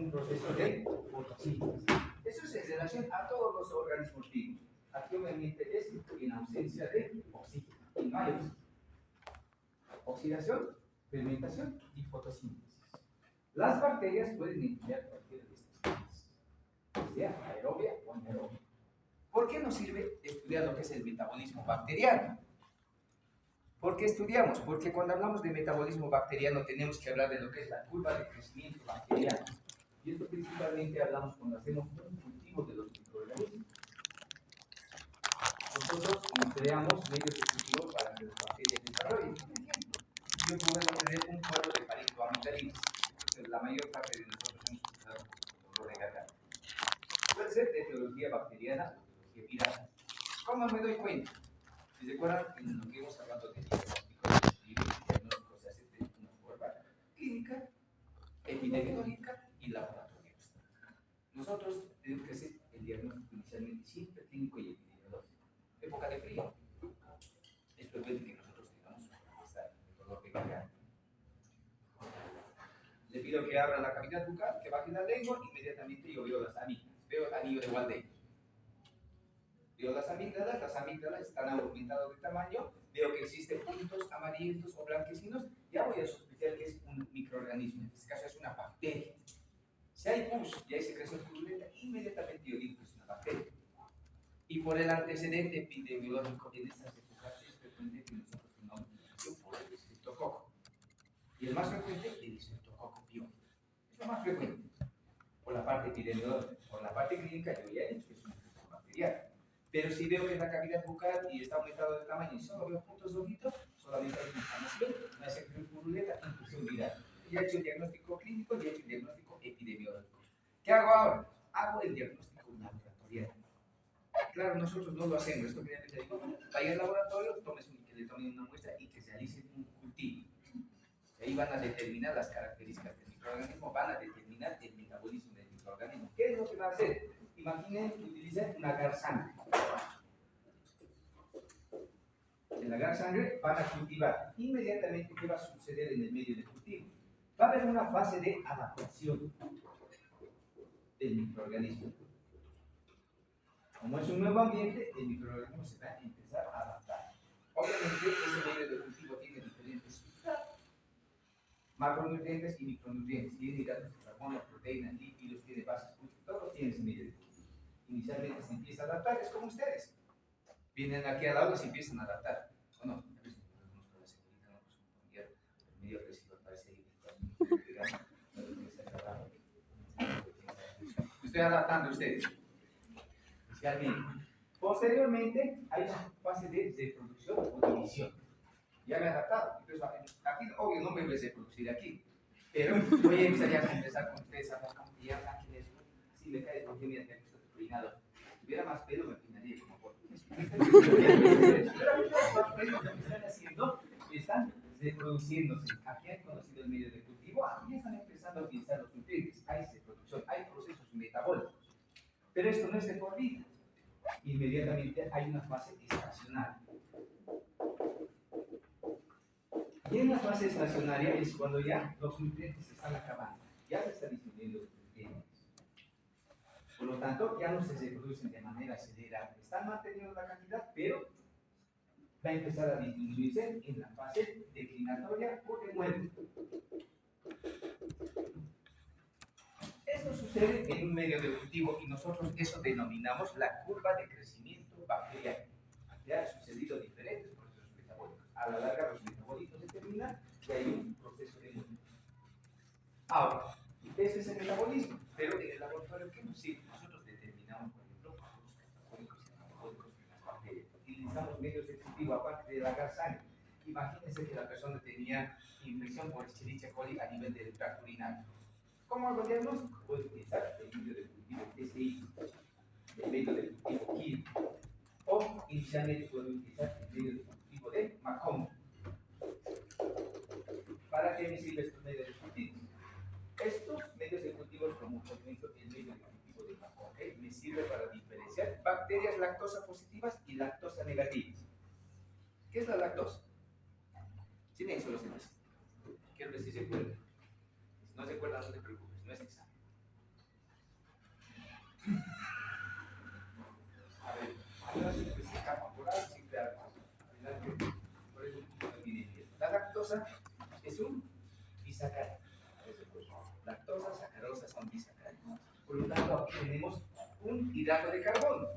un proceso de fotosíntesis. Eso es en relación a todos los organismos vivos. Aquí obviamente es en ausencia de oxígeno, y no hay oxígeno. Oxidación, fermentación y fotosíntesis. Las bacterias pueden emplear cualquiera de estas cosas, sea aerobia o anaerobia. ¿Por qué nos sirve estudiar lo que es el metabolismo bacteriano? ¿Por qué estudiamos? Porque cuando hablamos de metabolismo bacteriano tenemos que hablar de lo que es la curva de crecimiento bacteriano. Y esto principalmente hablamos cuando hacemos un cultivo de los microorganismos. Nosotros creamos medios de cultivo para que las bacterias desarrollen. Por ejemplo, yo puedo tener un cuadro de palito amigdalitis. La mayor parte de nosotros hemos utilizado dolor de garganta. Puede ser de etiología bacteriana o etiología viral. ¿Cómo me doy cuenta? Si se acuerdan, en lo que hemos hablado de diagnóstico se hace de una forma clínica, epidemiológica y laboratorio. Nosotros tenemos que hacer el diagnóstico inicialmente siempre clínico y epidemiológico. Época de frío, es frecuente que nosotros tengamos dolor de garganta. Le pido que abra la cavidad bucal, que baje la lengua, inmediatamente yo veo las amígdalas, veo el anillo de Waldeck. Veo las amígdalas están aumentadas de tamaño, veo que existen puntos amarillentos o blanquecinos, ya voy a sospechar que es un microorganismo, en este caso es una bacteria. Si hay pus y hay secreción purulenta, inmediatamente yo digo que es una bacteria. Y por el antecedente epidemiológico en estas épocas es frecuente que nosotros tengamos infección por el estreptococo. Y el más frecuente, el estreptococo pyogenes. Es lo más frecuente. Por la parte epidemiológica, por la parte clínica, yo ya he dicho que es una infección bacteriana. Pero si veo que es la cavidad bucal y está aumentado de tamaño y solo veo puntos rojitos, solamente hay inflamación, una secreción purulenta, infección viral. Ya he hecho el diagnóstico clínico y he hecho el diagnóstico epidemiológico. ¿Qué hago ahora? Hago el diagnóstico laboratorial. Claro, nosotros no lo hacemos. Esto finalmente digo, vaya al laboratorio, que le tomen una muestra y que se realice un cultivo. Ahí van a determinar las características del microorganismo, van a determinar el metabolismo del microorganismo. ¿Qué es lo que va a hacer? Imaginen que utilicen un agar sangre. En agar sangre van a cultivar. Inmediatamente, ¿qué va a suceder en el medio de cultivo? Va a haber una fase de adaptación del microorganismo. Como es un nuevo ambiente, el microorganismo se va a empezar a adaptar. Obviamente, ese medio de cultivo tiene diferentes sustratos, macronutrientes y micronutrientes. Tiene hidratos de carbono, proteínas, lípidos, tiene bases, todo tiene ese medio de cultivo. Inicialmente se empieza a adaptar, es como ustedes. Vienen aquí al lado y se empiezan a adaptar. ¿O no? A ver si no conozco a la señorita, no conozco un familiar, medio agresivo parece ahí. Me estoy adaptando a ustedes. Posteriormente hay una fase de reproducción o división. Ya me he adaptado. Entonces, aquí, obvio, no me voy a reproducir aquí. Pero voy a empezar ya a conversar con ustedes, a hablar con ya aquí de esto. Si me caes, porque mira, te he visto tu peinado. Si tuviera más pelo, me peinaría como por. Pero lo que están haciendo, están reproduciéndose. Aquí han conocido el medio de cultivo, aquí están empezando a utilizar los nutrientes. Hay reproducción, hay procesos metabólicos. Pero esto no es de por vida. Inmediatamente hay una fase estacionaria. Y en la fase estacionaria es cuando ya los nutrientes se están acabando, ya se están disminuyendo los nutrientes. Por lo tanto, ya no se reproducen de manera acelerada. Están manteniendo la cantidad, pero va a empezar a disminuirse en la fase declinatoria o de muerte. Esto sucede en un medio de cultivo y nosotros eso denominamos la curva de crecimiento bacteriano. Ya han sucedido diferentes procesos metabólicos. A la larga los metabolitos se terminan y hay un proceso de muerte. Ahora, ese es el metabolismo, pero en el laboratorio, ¿qué nos sirve? Nosotros determinamos, por ejemplo, los catabólicos y anabólicos en las bacterias. Utilizamos medios de cultivo aparte de la sangre. Imagínense que la persona tenía infección por Escherichia coli a nivel del tracto urinario. ¿Cómo hago el diagnóstico? Puedo utilizar el medio de cultivo SI, el medio de cultivo KIL, o inicialmente puedo utilizar el medio de cultivo de Macomb. ¿Para qué me sirven estos medios de cultivo? Estos medios de cultivo, como por ejemplo el medio de cultivo de Macomb, me sirve para diferenciar bacterias lactosa positivas y lactosa negativas. ¿Qué es la lactosa? Silencio los demás. Quiero ver si se acuerdan. Si no se acuerdan, no te preocupes, no es examen. lactosa es un disacárido. Lactosa, sacarosa son disacáridos. Por lo tanto, aquí tenemos un hidrato de carbono.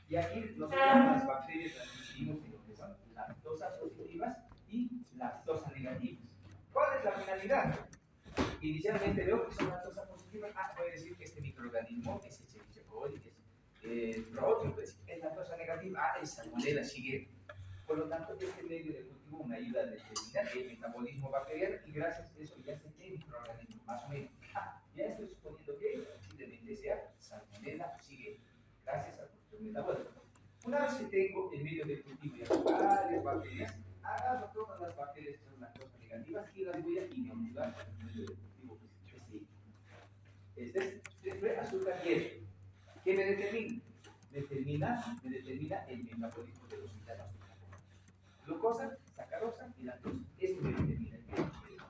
Y aquí nosotros las bacterias las dividimos en lo que son lactosa positivas y lactosa negativas. ¿Cuál es la finalidad? Inicialmente veo que son lactosa positivas. Voy a decir que este microorganismo es Escherichia coli, es protein, pues, es lactosa negativa. Es salmonella sigue. Por lo tanto, este medio de cultivo me ayuda a determinar el metabolismo bacteriano y gracias a eso ya sé qué microorganismo, más o menos. Ya estoy suponiendo que posiblemente sea salmonella sigue, gracias al proceso metabólico. Una vez que tengo el medio de cultivo y varias bacterias, agarro todas las bacterias que son lactosa negativas y las voy a inocular con el medio de cultivo que sí. Este es siempre azúcar hielo. ¿Qué me determina? Me determina el metabolismo de los hidratos de carbono. Glucosa, sacarosa y lactosa. Eso me determina el metabolismo.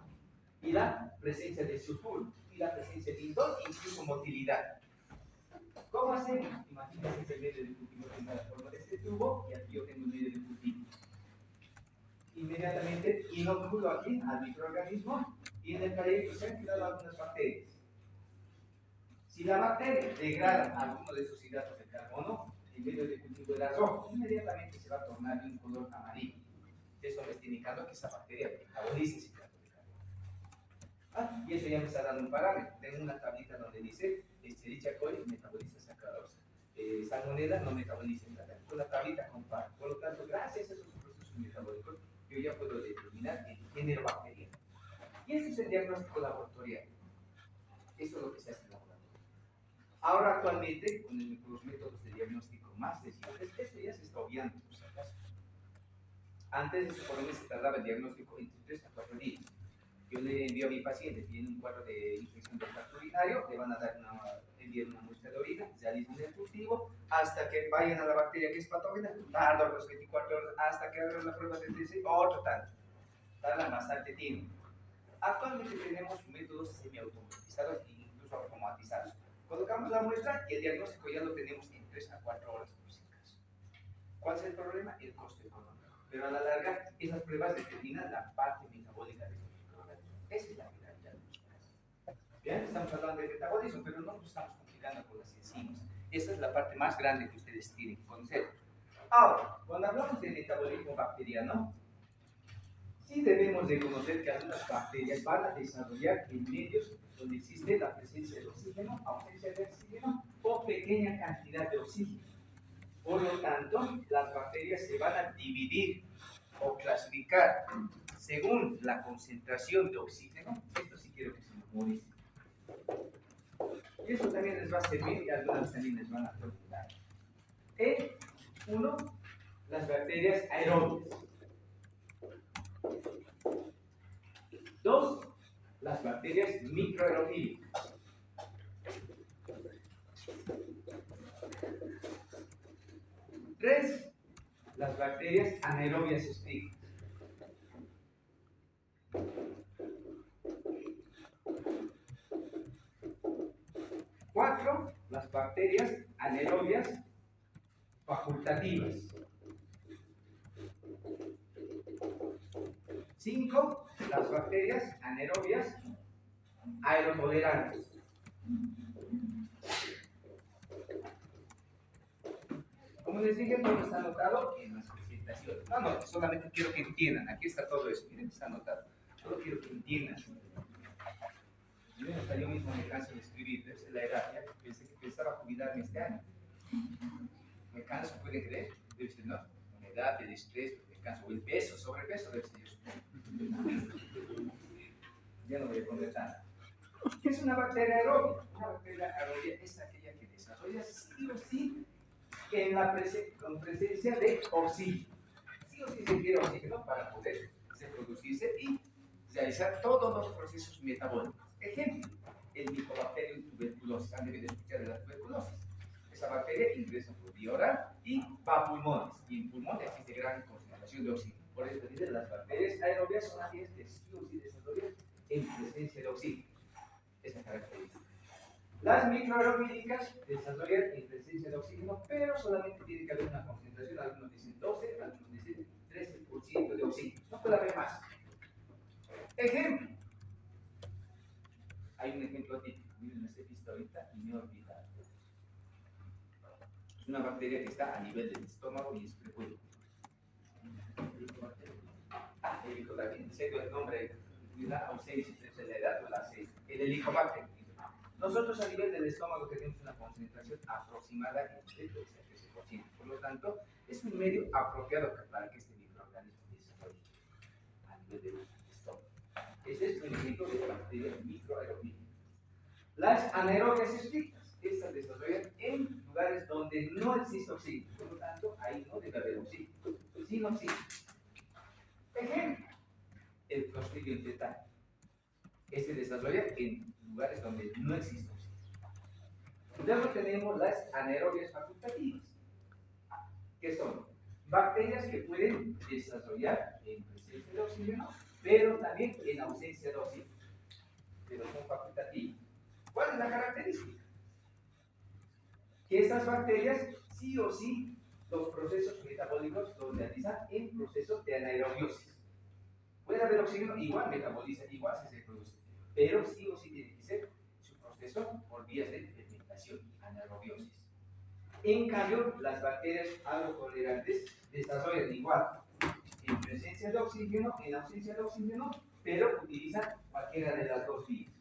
Y la presencia de sulfuro y la presencia de indol, incluso motilidad. ¿Cómo hacemos? Imagínense que el medio de cultivo tenga la forma de este tubo y aquí yo tengo el medio de cultivo. Inmediatamente inoculo aquí al microorganismo y en el trayecto se han quedado algunas bacterias. Si la bacteria degrada alguno de estos hidratos de carbono, el medio de cultivo era rojo, inmediatamente se va a tornar de un color amarillo. Eso me está indicando que esa bacteria metaboliza ese hidrato de carbono. Y eso ya me está dando un parámetro. Tengo una tablita donde dice Escherichia coli metaboliza sacarosa. Salmonella no metaboliza sacarosa. Con la tablita comparo. Por lo tanto, gracias a esos procesos metabólicos, yo ya puedo determinar el género bacteriano. Y ese es el diagnóstico laboratorial. Eso es lo que se hace en la laboratorio. Ahora, actualmente, con los métodos de diagnóstico más sensibles, esto ya se está obviando, por si acaso. Antes, por lo menos, se tardaba el diagnóstico entre 3 a 4 días. Yo le envío a mi paciente, tiene un cuadro de infección del tracto urinario, le van a dar enviar una muestra de orina, realizan el cultivo, hasta que vayan a la bacteria que es patógena, tarda otras 24 horas, hasta que hagan la prueba de TC, otro tanto. Tardan bastante tiempo. Actualmente tenemos métodos semiautomatizados e incluso automatizados. Colocamos la muestra y el diagnóstico ya lo tenemos en 3 a 4 horas por si acaso. ¿Cuál es el problema? El costo económico. Pero a la larga, esas pruebas determinan la parte metabólica de estos microorganismos. Esa es la finalidad de los casos. Bien, estamos hablando de metabolismo, pero no nos estamos complicando con las enzimas. Esa es la parte más grande que ustedes tienen que conocer. Ahora, cuando hablamos de metabolismo bacteriano, sí debemos de conocer que algunas bacterias van a desarrollar en medios donde existe la presencia de oxígeno, ausencia de oxígeno o pequeña cantidad de oxígeno. Por lo tanto, las bacterias se van a dividir o clasificar según la concentración de oxígeno. Esto sí quiero que se memorice. Y eso también les va a servir y algunas también les van a preguntar. Uno, las bacterias aerobias. 2, las bacterias microaerofílicas. 3, las bacterias anaerobias estrictas. 4, las bacterias anaerobias facultativas. 5, las bacterias anaerobias aerotolerantes. Como les dije, todo está anotado en las presentaciones. No, solamente quiero que entiendan. Aquí está todo eso. Miren, está anotado. Solo quiero que entiendan. Hasta yo mismo me canso de escribir. Debe ser la edad. Ya pensaba jubilarme este año. Me canso, ¿pueden creer? Debe ser, ¿no? La edad, el estrés, me canso. El peso, sobrepeso, debe ser yo. Ya no voy a poner nada. ¿Qué es una bacteria aeróbica? Una bacteria aeróbica es aquella que desarrolla sí o sí en la con presencia de oxígeno. Sí o sí se quiere oxígeno para poder reproducirse y realizar todos los procesos metabólicos. Ejemplo, el Mycobacterium tuberculosis. Han debido escuchar de la tuberculosis. Esa bacteria ingresa por vía oral y va a pulmones. Y en pulmones existe gran concentración de oxígeno. Por eso dicen las bacterias aerobias son aquellas que sí o sí desarrollan en presencia de oxígeno. Esa característica. Las microaerofílicas desarrollan en presencia de oxígeno, pero solamente tiene que haber una concentración, algunos dicen 12, algunos dicen 13% de oxígeno. No puede haber más. Ejemplo. Hay un ejemplo típico. Miren, les he visto ahorita y me he olvidado. Es una bacteria que está a nivel del estómago y es frecuente. Helicobacter. En serio, el nombre de la ausencia de la edad o la C. El Helicobacter. Nosotros a nivel del estómago tenemos una concentración aproximada entre 12 a 13%. Por lo tanto, es un medio apropiado para que este microorganismo desarrolle a nivel del estómago. Este es un ejemplo de bacteria microaerobia. Las anaerobias estrictas, estas desarrollan en lugares donde no existe oxígeno. Por lo tanto, ahí no debe haber oxígeno. Sin oxígeno. Ejemplo, el Clostridium tetani. Este desarrolla en lugares donde no existe oxígeno. Luego tenemos las anaerobias facultativas, que son bacterias que pueden desarrollar en presencia de oxígeno, pero también en ausencia de oxígeno. Pero son facultativas. ¿Cuál es la característica? Que estas bacterias sí o sí los procesos metabólicos los realizan en procesos de anaerobiosis. Puede haber oxígeno, igual metaboliza, igual se reproduce, pero sí o sí tiene que ser su proceso por vías de fermentación, anaerobiosis. En cambio, las bacterias agrotolerantes desarrollan igual en presencia de oxígeno, en ausencia de oxígeno, pero utilizan cualquiera de las dos vías,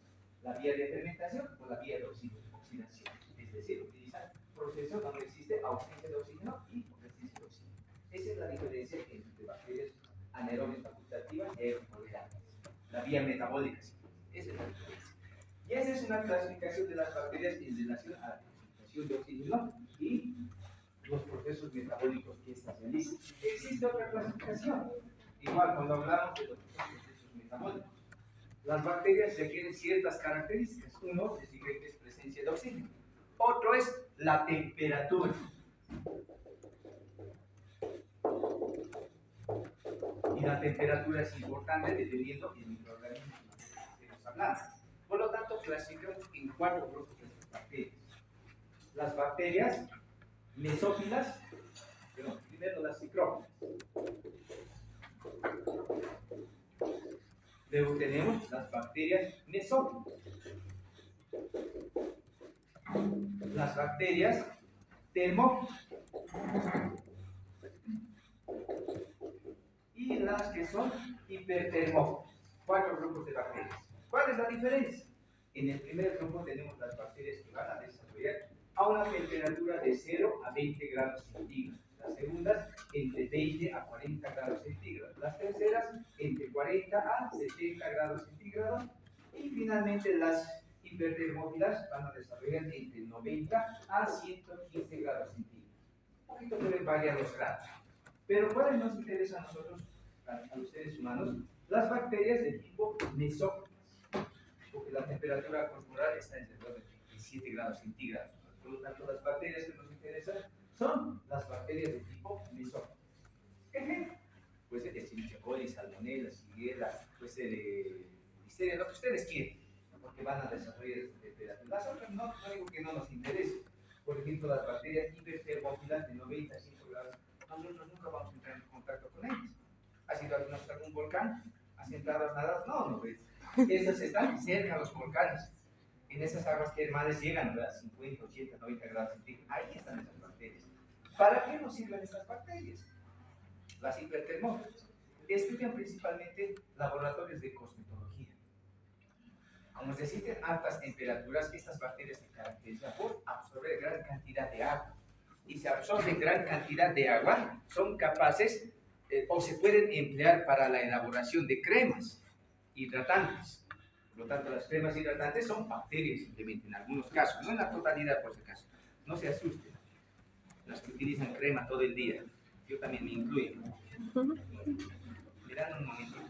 la vía de fermentación o la vía de oxidación. Es decir, utilizan procesos donde existe ausencia de oxígeno y presencia de oxígeno. Esa es la diferencia entre bacterias anaerobias facultativas y agrotolerantes. La vía metabólica, sí. Esa es la diferencia. Y esa es una clasificación de las bacterias en relación a la concentración de oxígeno y los procesos metabólicos que estas realizan. Existe otra clasificación. Igual, cuando hablamos de los procesos metabólicos, las bacterias requieren ciertas características. Uno es que es presencia de oxígeno. Otro es la temperatura. Y la temperatura es importante dependiendo del microorganismo que estemos hablando. Por lo tanto, clasificamos en 4 grupos de bacterias. Las bacterias mesófilas, primero las ciclófilas. Luego tenemos las bacterias mesófilas. Las bacterias termófilas. Y las que son hipertermófilas. 4 grupos de bacterias. ¿Cuál es la diferencia? En el primer grupo tenemos las bacterias que van a desarrollar a una temperatura de 0 a 20 grados centígrados. Las segundas, entre 20 a 40 grados centígrados. Las terceras, entre 40 a 70 grados centígrados. Y finalmente, las hipertermófilas van a desarrollar entre 90 a 115 grados centígrados. Un poquito pueden variar los grados. Pero ¿cuáles nos interesan a nosotros, a los seres humanos? Las bacterias de tipo mesófilas, porque la temperatura corporal está alrededor de 37 grados centígrados. Por lo tanto, las bacterias que nos interesan son las bacterias de tipo mesófilas. Ejemplo, puede ser Escherichia coli, Salmonella, Shigella, puede ser Listeria, lo que ustedes quieren, porque van a desarrollar esta temperatura. Las otras no digo que no nos interese. Por ejemplo, las bacterias hipertermófilas de 95 grados, nosotros nunca vamos a entrar en contacto con ellas. ¿Has ido a algún volcán? ¿Has entrado a nadar? No, no ves. Esas están cerca de los volcanes. En esas aguas termales llegan a 50, 80, 90 grados centígrados. Ahí están esas bacterias. ¿Para qué nos sirven estas bacterias? Las hipertermófilas estudian principalmente laboratorios de cosmetología. Como se sienten altas temperaturas, estas bacterias se caracterizan por absorber gran cantidad de agua. Y si absorben gran cantidad de agua, son capaces o se pueden emplear para la elaboración de cremas hidratantes. Por lo tanto, las cremas hidratantes son bacterias simplemente, en algunos casos, no en la totalidad por si acaso. No se asusten, las que utilizan crema todo el día. Yo también me incluyo. Me dan un momentito.